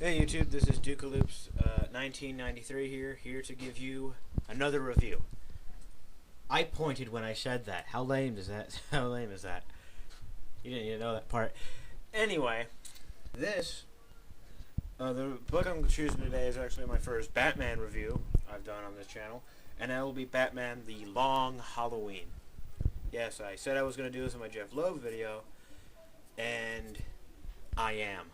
Hey YouTube, this is Dukaloops 1993 here to give you another review. I pointed when I said that. How lame is that? How lame is that? You didn't even know that part. Anyway, the book I'm choosing today is actually my first Batman review I've done on this channel, and that will be Batman The Long Halloween. Yes, I said I was going to do this in my Jeff Loeb video, and I am.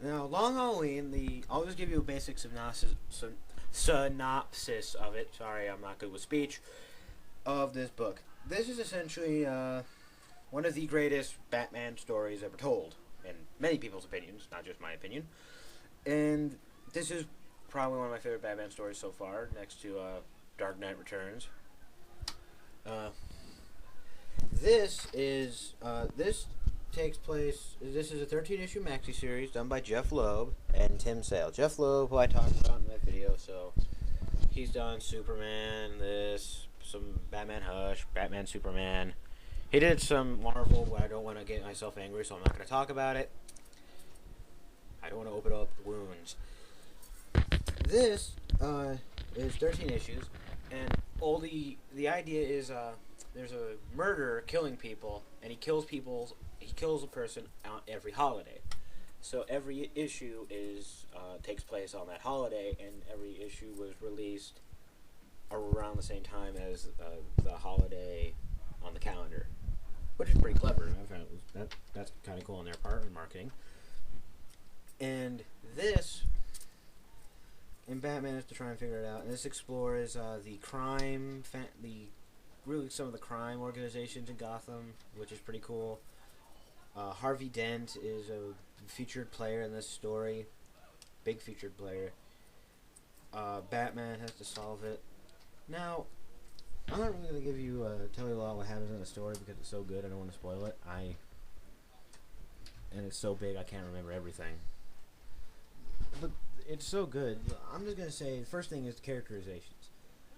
Now, Long Halloween, I'll just give you a basic synopsis of it. Sorry, I'm not good with speech. Of this book. This is essentially one of the greatest Batman stories ever told, in many people's opinions, not just my opinion. And this is probably one of my favorite Batman stories so far, next to Dark Knight Returns. This takes place. This is a 13-issue maxi series done by Jeff Loeb and Tim Sale. Jeff Loeb, who I talked about in my video, so he's done Superman, some Batman Hush, Batman Superman. He did some Marvel, but I don't want to get myself angry, so I'm not going to talk about it. I don't want to open up wounds. This is 13 issues, and all the idea is there's a murderer killing people, and he kills a person on every holiday. So every issue takes place on that holiday, and every issue was released around the same time as the holiday on the calendar, which is pretty clever. I found that's kind of cool on their part in marketing. And this, in Batman, is to try and figure it out. And this explores the crime, really some of the crime organizations in Gotham, which is pretty cool. Harvey Dent is a featured player in this story. Big featured player. Batman has to solve it. Now, I'm not really going to tell you a lot what happens in the story because it's so good, I don't want to spoil it. And it's so big, I can't remember everything. But it's so good. I'm just going to say, the first thing is the characterizations.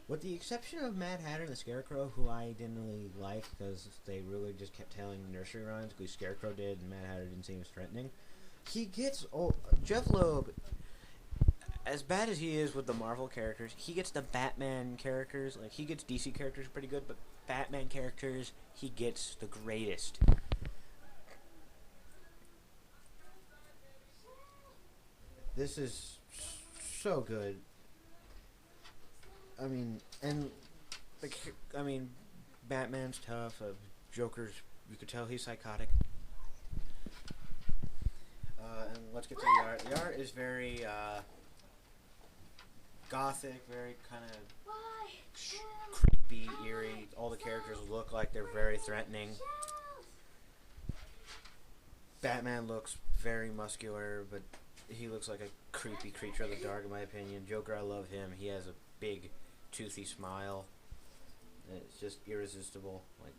With the exception of Mad Hatter and the Scarecrow, who I didn't really like because they really just kept telling nursery rhymes, because Scarecrow did and Mad Hatter didn't seem as threatening. Jeff Loeb, as bad as he is with the Marvel characters, he gets the Batman characters, like he gets DC characters pretty good, but Batman characters, he gets the greatest. This is so good. Batman's tough. Joker's, you could tell he's psychotic. And let's get to the art. The art is very gothic, very kind of creepy, eerie. All the characters look like they're very threatening. Batman looks very muscular, but he looks like a creepy creature of the dark, in my opinion. Joker, I love him. He has a big, toothy smile. It's just irresistible. Like,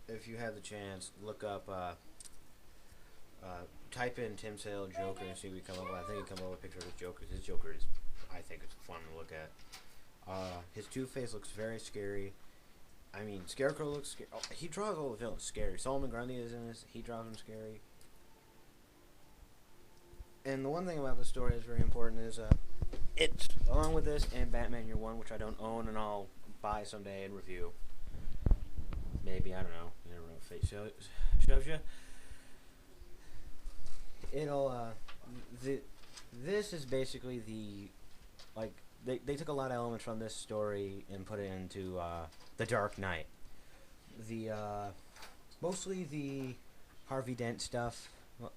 if you have the chance, look up, type in Tim Sale Joker and see what you come up with. I think you come up with a picture of his Joker. His Joker is, I think, it's fun to look at. His Two-Face looks very scary. I mean, Scarecrow looks scary. Oh, he draws all the villains scary. Solomon Grundy is in this. He draws them scary. And the one thing about the story that's very important is, it's, along with this and Batman Year One, which I don't own and I'll buy someday and review. Maybe, I don't know. You never know if fate shows you. This is basically they took a lot of elements from this story and put it into, The Dark Knight. Mostly the Harvey Dent stuff.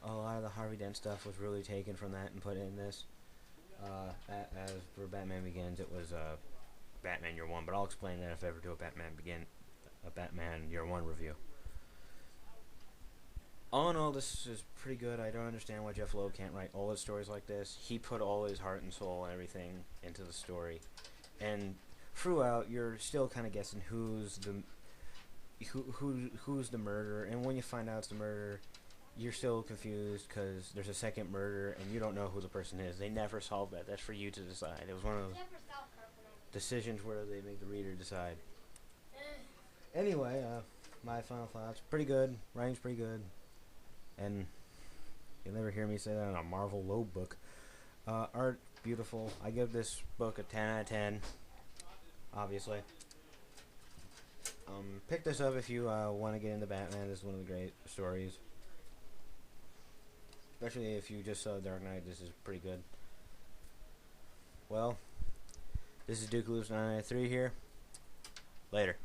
A lot of the Harvey Dent stuff was really taken from that and put in this. As for Batman Begins, it was Batman Year One, but I'll explain that if I ever do a Batman Year One review. All in all, this is pretty good. I don't understand why Jeff Loeb can't write all his stories like this. He put all his heart and soul and everything into the story, and throughout, you're still kind of guessing who's the murderer, and when you find out it's the murderer, you're still confused because there's a second murder and you don't know who the person is. They never solve that. That's for you to decide. It was one of those decisions where they make the reader decide. Anyway, my final thoughts. Pretty good. Writing's pretty good. And You'll never hear me say that in a Marvel Loeb book. Art, beautiful. I give this book a 10 out of 10, obviously. Pick this up if you want to get into Batman. This is one of the great stories. Especially if you just saw Dark Knight, this is pretty good. Well, this is Duke Loops 993 here. Later.